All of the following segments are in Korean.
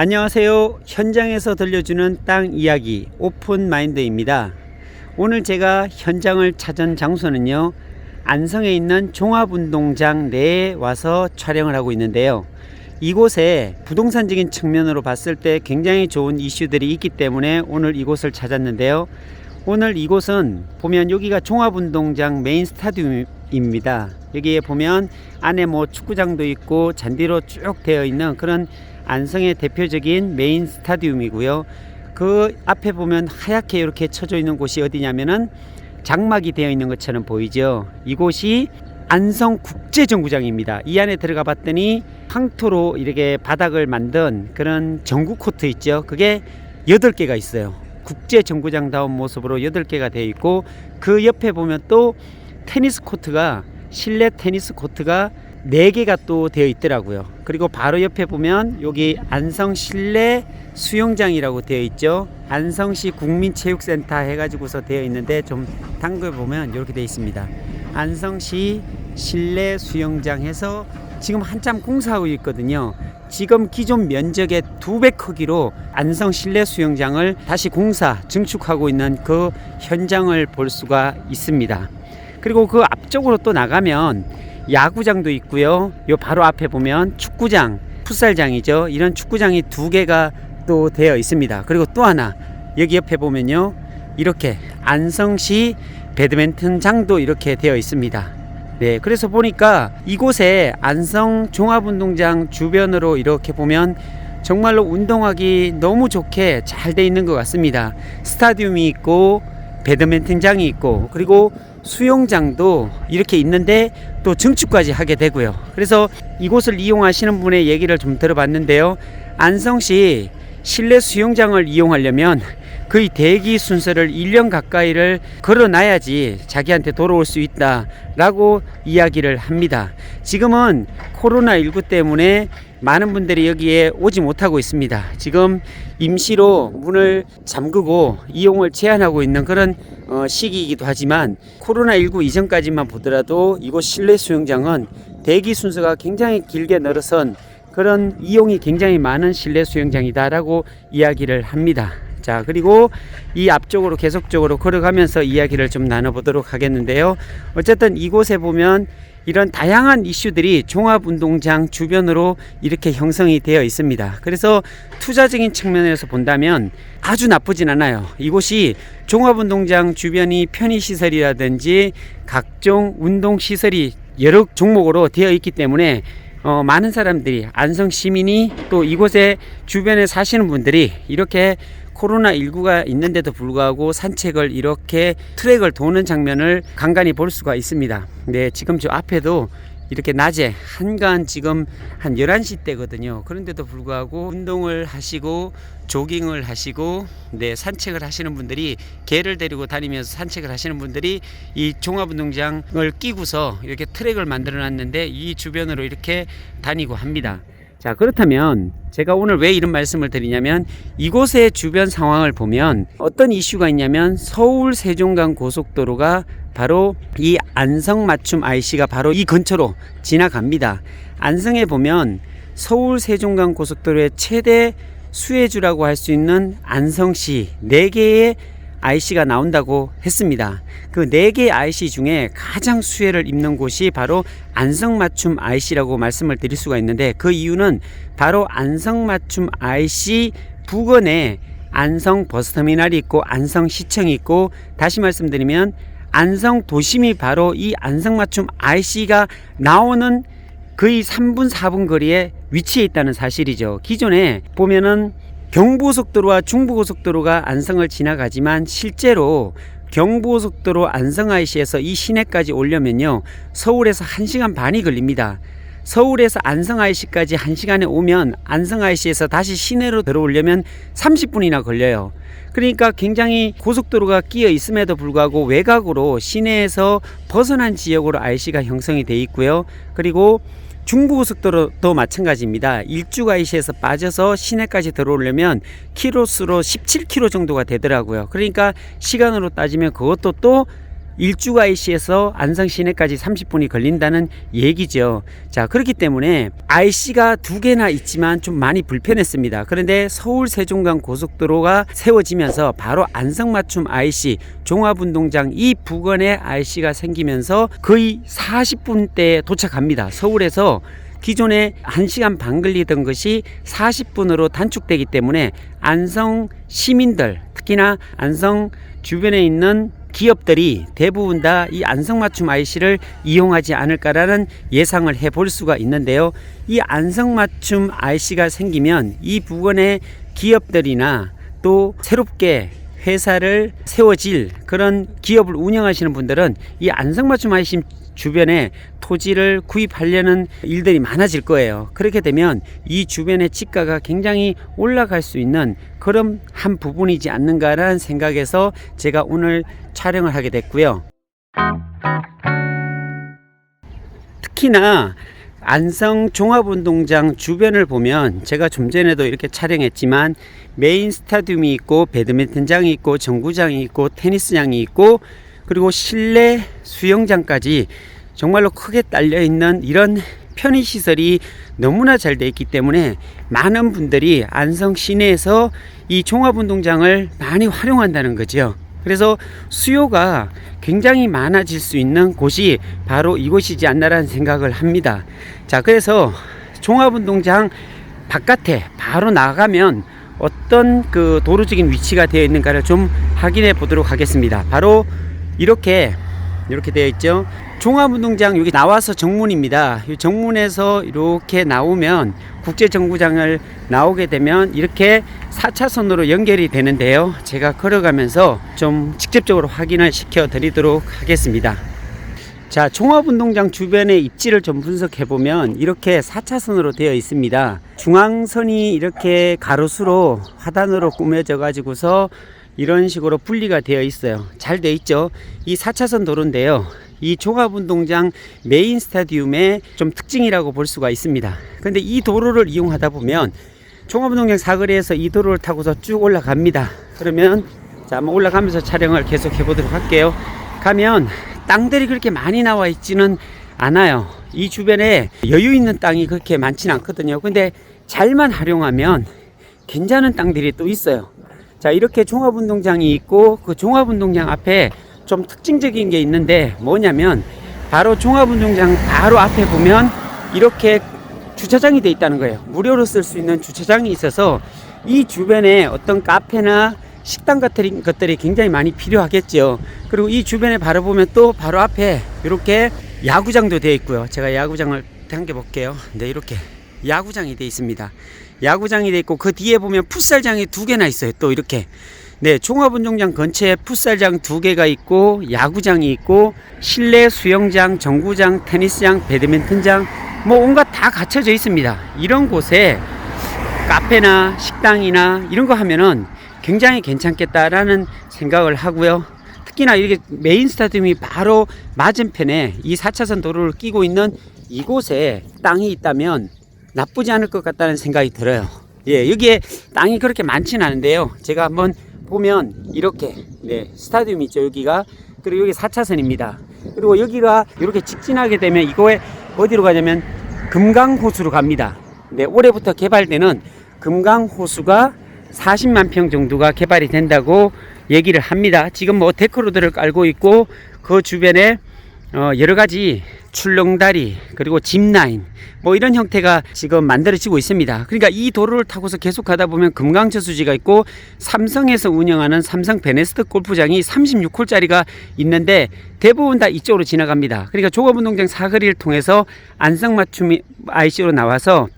안녕하세요. 현장에서 들려주는 땅 이야기 오픈마인드입니다. 오늘 제가 현장을 찾은 장소는요, 안성에 있는 종합운동장 내에 와서 촬영을 하고 있는데요. 이곳에 부동산적인 측면으로 봤을 때 굉장히 좋은 이슈들이 있기 때문에 오늘 이곳을 찾았는데요. 오늘 이곳은 보면 여기가 종합운동장 메인 스타디움입니다. 여기에 보면 안에 축구장도 있고 잔디로 쭉 되어 있는 그런 안성의 대표적인 메인 스타디움이고요. 그 앞에 보면 하얗게 이렇게 쳐져 있는 곳이 어디냐면은 장막이 되어 있는 것처럼 보이죠. 이곳이 안성국제정구장입니다. 이 안에 들어가 봤더니 황토로 이렇게 바닥을 만든 그런 정구 코트 있죠. 그게 8개가 있어요. 국제정구장다운 모습으로 8개가 되어 있고, 그 옆에 보면 또 테니스 코트가, 실내 테니스 코트가 4개가 또 되어 있더라고요. 그리고 바로 옆에 보면 여기 안성 실내 수영장이라고 되어 있죠. 안성시 국민체육센터 해가지고서 되어 있는데, 좀 당겨 보면 이렇게 되어 있습니다. 안성시 실내 수영장 해서 지금 한참 공사하고 있거든요. 지금 기존 면적의 2배 크기로 안성 실내 수영장을 다시 공사 증축하고 있는 그 현장을 볼 수가 있습니다. 그리고 그 앞쪽으로 또 나가면 야구장도 있고요. 요 바로 앞에 보면 축구장, 풋살장이죠. 이런 축구장이 2개가 또 되어 있습니다. 그리고 또 하나, 여기 옆에 보면요, 이렇게 안성시 배드민턴장도 이렇게 되어 있습니다. 네, 그래서 보니까 이곳에 안성 종합운동장 주변으로 이렇게 보면 정말로 운동하기 너무 좋게 잘 되어 있는 것 같습니다. 스타디움이 있고 배드민턴장이 있고, 그리고 수영장도 이렇게 있는데 또 증축까지 하게 되고요. 그래서 이곳을 이용하시는 분의 얘기를 좀 들어봤는데요. 안성시 실내 수영장을 이용하려면 거의 대기 순서를 1년 가까이를 걸어놔야지 자기한테 돌아올 수 있다라고 이야기를 합니다. 지금은 코로나19 때문에 많은 분들이 여기에 오지 못하고 있습니다. 지금 임시로 문을 잠그고 이용을 제한하고 있는 그런 시기이기도 하지만, 코로나19 이전까지만 보더라도 이곳 실내 수영장은 대기 순서가 굉장히 길게 늘어선 그런 이용이 굉장히 많은 실내 수영장이다라고 이야기를 합니다. 자, 그리고 이 앞쪽으로 계속적으로 걸어가면서 이야기를 좀 나눠보도록 하겠는데요. 어쨌든 이곳에 보면 이런 다양한 이슈들이 종합운동장 주변으로 이렇게 형성이 되어 있습니다. 그래서 투자적인 측면에서 본다면 아주 나쁘진 않아요. 이곳이 종합운동장 주변이 편의시설이라든지 각종 운동시설이 여러 종목으로 되어 있기 때문에 많은 사람들이, 안성 시민이, 또 이곳에 주변에 사시는 분들이 이렇게 코로나19가 있는데도 불구하고 산책을, 이렇게 트랙을 도는 장면을 간간히 볼 수가 있습니다. 네, 지금 저 앞에도 이렇게 낮에 한가한 지금 한 11시 때거든요. 그런데도 불구하고 운동을 하시고 조깅을 하시고, 네, 산책을 하시는 분들이, 개를 데리고 다니면서 산책을 하시는 분들이 이 종합운동장을 끼고서 이렇게 트랙을 만들어 놨는데 이 주변으로 이렇게 다니고 합니다. 자, 그렇다면 제가 오늘 왜 이런 말씀을 드리냐면, 이곳의 주변 상황을 보면 어떤 이슈가 있냐면, 서울 세종간 고속도로가 바로 이 안성 맞춤 IC가 바로 이 근처로 지나갑니다. 안성에 보면 서울 세종간 고속도로의 최대 수혜주라고 할 수 있는 안성시 4개의 IC가 나온다고 했습니다. 그 4개의 IC 중에 가장 수혜를 입는 곳이 바로 안성맞춤 IC라고 말씀을 드릴 수가 있는데, 그 이유는 바로 안성맞춤 IC 부근에 안성 버스터미널이 있고 안성시청이 있고, 다시 말씀드리면 안성 도심이 바로 이 안성맞춤 IC가 나오는 거의 3분 4분 거리에 위치해 있다는 사실이죠. 기존에 보면은 경부고속도로와 중부고속도로가 안성을 지나가지만, 실제로 경부고속도로 안성 IC에서 이 시내까지 오려면요, 서울에서 1시간 반이 걸립니다. 서울에서 안성 IC까지 1시간에 오면 안성 IC에서 다시 시내로 들어오려면 30분이나 걸려요. 그러니까 굉장히 고속도로가 끼어 있음에도 불구하고 외곽으로 시내에서 벗어난 지역으로 IC가 형성이 되어 있고요. 그리고 중부고속도로도 마찬가지입니다. 일주가이시에서 빠져서 시내까지 들어오려면 키로수로 17km 정도가 되더라고요. 그러니까 시간으로 따지면 그것도 또 일주 IC에서 안성 시내까지 30분이 걸린다는 얘기죠. 자, 그렇기 때문에 IC가 두 개나 있지만 좀 많이 불편했습니다. 그런데 서울 세종간 고속도로가 세워지면서 바로 안성 맞춤 IC 종합운동장 이 부근에 IC가 생기면서 거의 40분대에 도착합니다. 서울에서 기존에 1시간 반 걸리던 것이 40분으로 단축되기 때문에 안성 시민들, 특히나 안성 주변에 있는 기업들이 대부분 다 이 안성맞춤 IC를 이용하지 않을까라는 예상을 해볼 수가 있는데요. 이 안성맞춤 IC가 생기면 이 부근의 기업들이나 또 새롭게 회사를 세워질 그런 기업을 운영하시는 분들은 이 안성맞춤 IC 주변에 토지를 구입하려는 일들이 많아질 거예요. 그렇게 되면 이 주변의 지가가 굉장히 올라갈 수 있는 그런 한 부분이지 않는가라는 생각에서 제가 오늘 촬영을 하게 됐고요. 특히나 안성 종합운동장 주변을 보면 제가 좀 전에도 이렇게 촬영했지만 메인 스타디움이 있고 배드민턴장이 있고 정구장이 있고 테니스장이 있고 그리고 실내 수영장까지 정말로 크게 딸려 있는 이런 편의시설이 너무나 잘 되어 있기 때문에 많은 분들이 안성 시내에서 이 종합운동장을 많이 활용한다는 거죠. 그래서 수요가 굉장히 많아질 수 있는 곳이 바로 이곳이지 않나라는 생각을 합니다. 자, 그래서 종합운동장 바깥에 바로 나가면 어떤 그 도로적인 위치가 되어 있는가를 좀 확인해 보도록 하겠습니다. 바로 이렇게 되어 있죠. 종합운동장 여기 나와서 정문입니다. 이 정문에서 이렇게 나오면 국제정구장을 나오게 되면 이렇게 4차선으로 연결이 되는데요. 제가 걸어가면서 좀 직접적으로 확인을 시켜 드리도록 하겠습니다. 자, 종합운동장 주변의 입지를 좀 분석해 보면 이렇게 4차선으로 되어 있습니다. 중앙선이 이렇게 가로수로 화단으로 꾸며져 가지고서 이런 식으로 분리가 되어 있어요. 잘 되어 있죠. 이 4차선 도로인데요. 이 종합운동장 메인 스타디움의 좀 특징이라고 볼 수가 있습니다. 근데 이 도로를 이용하다 보면 종합운동장 사거리에서 이 도로를 타고서 쭉 올라갑니다. 그러면 자, 한번 올라가면서 촬영을 계속 해보도록 할게요. 가면 땅들이 그렇게 많이 나와 있지는 않아요. 이 주변에 여유 있는 땅이 그렇게 많지는 않거든요. 근데 잘만 활용하면 괜찮은 땅들이 또 있어요. 자, 이렇게 종합운동장이 있고 그 종합운동장 앞에 좀 특징적인 게 있는데 뭐냐면 바로 종합운동장 바로 앞에 보면 이렇게 주차장이 되어 있다는 거예요. 무료로 쓸 수 있는 주차장이 있어서 이 주변에 어떤 카페나 식당 같은 것들이 굉장히 많이 필요하겠죠. 그리고 이 주변에 바로 보면 또 바로 앞에 이렇게 야구장도 되어 있고요. 제가 야구장을 당겨 볼게요. 네, 이렇게 야구장이 되어 있습니다. 야구장이 되어 있고 그 뒤에 보면 풋살장이 2개나 있어요. 또 이렇게 네, 종합운동장 근처에 풋살장 2개가 있고 야구장이 있고 실내 수영장, 정구장, 테니스장, 배드민턴장 뭐 온갖 다 갖춰져 있습니다. 이런 곳에 카페나 식당이나 이런 거 하면은 굉장히 괜찮겠다라는 생각을 하고요. 특히나 이렇게 메인 스타디움이 바로 맞은편에 이 4차선 도로를 끼고 있는 이곳에 땅이 있다면 나쁘지 않을 것 같다는 생각이 들어요. 예, 여기에 땅이 그렇게 많지는 않은데요. 제가 한번 보면 이렇게 네, 스타디움 있죠, 여기가. 그리고 여기 4차선입니다. 그리고 여기가 이렇게 직진하게 되면 이거에 어디로 가냐면 금강호수로 갑니다. 네, 올해부터 개발되는 금강호수가 40만 평 정도가 개발이 된다고 얘기를 합니다. 지금 뭐 데크로드를 깔고 있고 그 주변에 여러 가지 출렁다리 그리고 짚라인 뭐 이런 형태가 지금 만들어지고 있습니다. 그러니까 이 도로를 타고서 계속 가다 보면 금강저수지가 있고 삼성에서 운영하는 삼성 베네스트 골프장이 36홀짜리가 있는데 대부분 다 이쪽으로 지나갑니다. 그러니까 종합운동장 사거리를 통해서 안성맞춤 IC로 나와서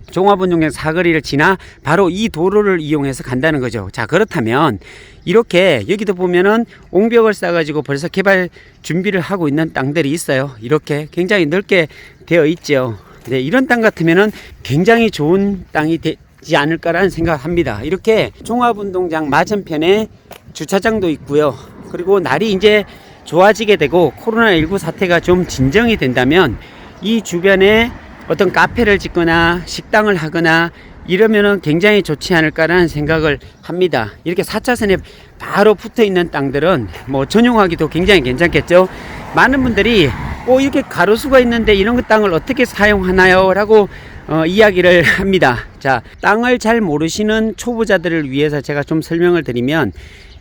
종합운동장 사거리를 지나 바로 이 도로를 이용해서 간다는 거죠. 자, 그렇다면 이렇게 여기도 보면은 옹벽을 쌓아가지고 벌써 개발 준비를 하고 있는 땅들이 있어요. 이렇게 굉장히 넓게 되어 있죠. 네, 이런 땅 같으면은 굉장히 좋은 땅이 되지 않을까라는 생각을 합니다. 이렇게 종합운동장 맞은편에 주차장도 있고요. 그리고 날이 이제 좋아지게 되고 코로나19 사태가 좀 진정이 된다면 이 주변에 어떤 카페를 짓거나 식당을 하거나 이러면은 굉장히 좋지 않을까라는 생각을 합니다. 이렇게 4차선에 바로 붙어 있는 땅들은 뭐 전용하기도 굉장히 괜찮겠죠. 많은 분들이 이렇게 가로수가 있는데 이런 땅을 어떻게 사용하나요? 라고 이야기를 합니다. 자, 땅을 잘 모르시는 초보자들을 위해서 제가 좀 설명을 드리면,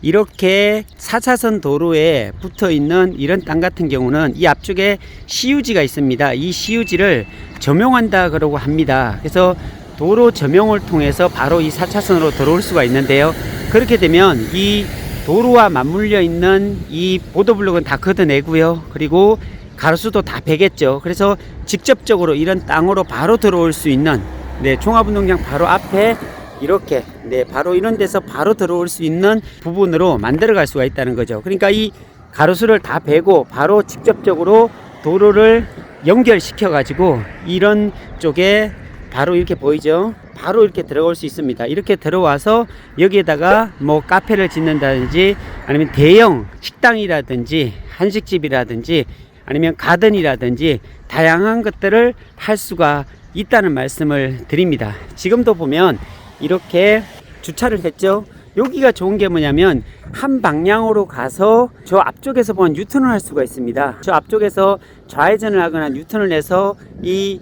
이렇게 4차선 도로에 붙어 있는 이런 땅 같은 경우는 이 앞쪽에 시유지가 있습니다. 이 시유지를 점용한다 그러고 합니다. 그래서 도로 점용을 통해서 바로 이 4차선으로 들어올 수가 있는데요. 그렇게 되면 이 도로와 맞물려 있는 이 보도블록은 다 걷어내고요. 그리고 가로수도 다 베겠죠. 그래서 직접적으로 이런 땅으로 바로 들어올 수 있는, 종합운동장 바로 앞에 이렇게 바로 이런 데서 바로 들어올 수 있는 부분으로 만들어 갈 수가 있다는 거죠. 그러니까 이 가로수를 다 베고 바로 직접적으로 도로를 연결시켜 가지고 이런 쪽에 바로 이렇게 보이죠? 바로 이렇게 들어올 수 있습니다. 이렇게 들어와서 여기에다가 뭐 카페를 짓는다든지, 아니면 대형 식당이라든지 한식집이라든지, 아니면 가든이라든지 다양한 것들을 할 수가 있다는 말씀을 드립니다. 지금도 보면 이렇게 주차를 했죠. 여기가 좋은 게 뭐냐면 한 방향으로 가서 저 앞쪽에서 보면 유턴을 할 수가 있습니다. 저 앞쪽에서 좌회전을 하거나 유턴을 해서 이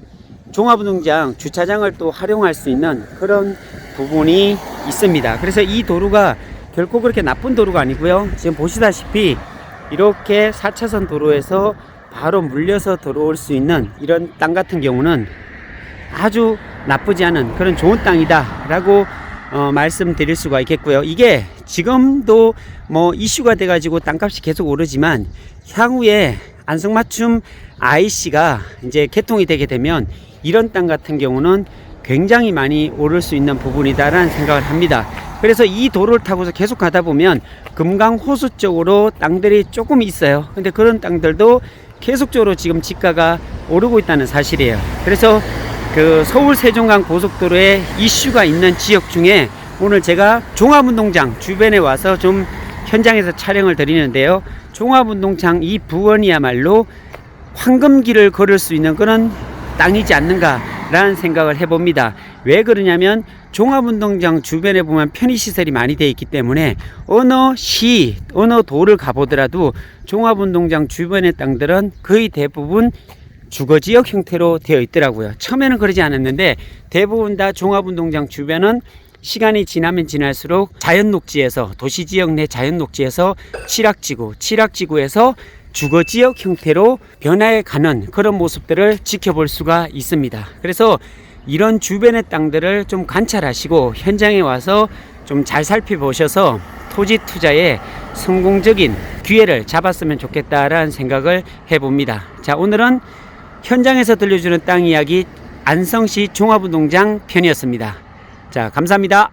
종합운동장 주차장을 또 활용할 수 있는 그런 부분이 있습니다. 그래서 이 도로가 결코 그렇게 나쁜 도로가 아니고요. 지금 보시다시피 이렇게 4차선 도로에서 바로 물려서 들어올 수 있는 이런 땅 같은 경우는 아주 나쁘지 않은 그런 좋은 땅이다 라고 말씀드릴 수가 있겠고요. 이게 지금도 뭐 이슈가 돼 가지고 땅값이 계속 오르지만, 향후에 안성맞춤 IC가 이제 개통이 되게 되면 이런 땅 같은 경우는 굉장히 많이 오를 수 있는 부분이다라는 생각을 합니다. 그래서 이 도로를 타고서 계속 가다 보면 금강 호수 쪽으로 땅들이 조금 있어요. 근데 그런 땅들도 계속적으로 지금 지가가 오르고 있다는 사실이에요. 그래서 그 서울 세종강 고속도로에 이슈가 있는 지역 중에 오늘 제가 종합운동장 주변에 와서 좀 현장에서 촬영을 드리는데요. 종합운동장 이 부원이야말로 황금길을 걸을 수 있는 그런 땅이지 않는가라는 생각을 해봅니다. 왜 그러냐면 종합운동장 주변에 보면 편의시설이 많이 되어 있기 때문에 어느 시, 어느 도를 가보더라도 종합운동장 주변의 땅들은 거의 대부분 주거지역 형태로 되어 있더라고요. 처음에는 그러지 않았는데 대부분 다 종합운동장 주변은 시간이 지나면 지날수록 자연녹지에서, 도시지역 내 자연녹지에서 칠학지구에서 주거지역 형태로 변화해 가는 그런 모습들을 지켜볼 수가 있습니다. 그래서 이런 주변의 땅들을 좀 관찰하시고 현장에 와서 좀 잘 살펴보셔서 토지 투자에 성공적인 기회를 잡았으면 좋겠다라는 생각을 해봅니다. 자, 오늘은 현장에서 들려주는 땅 이야기 안성시 종합운동장 편이었습니다. 자, 감사합니다.